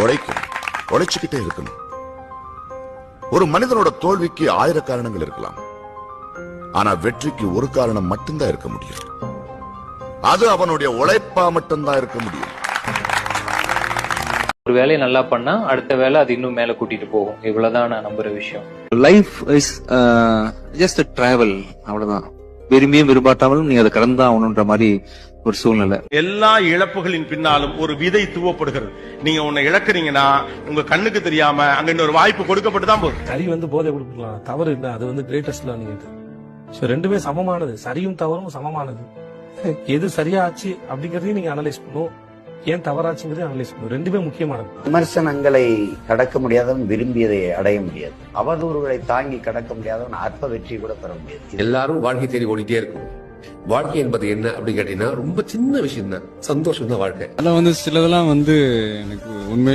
உழைச்சுக்கிட்டே இருக்கணும். ஒரு மனிதனோட தோல்விக்கு 1000 காரணங்கள் இருக்கலாம். ஆனா வெற்றிக்கு ஒரு காரணம் மட்டும்தான் இருக்க முடியும். அது அவனுடைய உழைப்பா மட்டும்தான் இருக்க முடியும். ஒரு வேலையை நல்லா பண்ணா அடுத்த வேலை அது இன்னும் மேல கூட்டிட்டு போகும். இவ்வளவுதான் நான் நம்புற விஷயம். லைஃப் இஸ் ஜஸ்ட் டிராவல், அவ்வளவுதான். விரும்பியும் விரும்பாட்டாலும் நீ அதை கடந்தா ஆகணுன்ற மாதிரி ஒரு சூழ்நிலை. எல்லா இழப்புகளின் பின்னாலும் ஒரு விதை தூவப்படுகிறது. நீங்க உன்னை இழக்கிறீங்கன்னா உங்க கண்ணுக்கு தெரியாம அங்க இன்னொரு வாய்ப்பு கொடுக்கப்பட்டு தான் போகுது. சரி போதை கொடுக்கலாம், தவறு இல்லை, அது கிரேட்டஸ்ட் லேர்னிங். ரெண்டுமே சமமானது, சரியும் தவறும் சமமானது. எது சரியா ஆச்சு அப்படிங்கறதையும் நீங்க அனலைஸ் பண்ணும், ஏன் தவறாச்சுங்கிறதையும் அனலைஸ் பண்ணும். ரெண்டுமே முக்கியமானது. விமர்சனங்களை கடக்க முடியாதவன் விரும்பியதை அடைய முடியாது. அவதூறுகளை தாங்கி கடக்க முடியாதவன் அற்ப வெற்றி கூட பெற முடியாது. எல்லாரும் வாழ்க்கை தேடி ஓடிட்டே இருக்கும். வாழ்க்கை என்பது என்ன அப்படின்னு கேட்டீங்கன்னா ரொம்ப சின்ன விஷயம் தான். சந்தோஷம் தான் வாழ்க்கை. அதெல்லாம் சிலதெல்லாம் எனக்கு உண்மை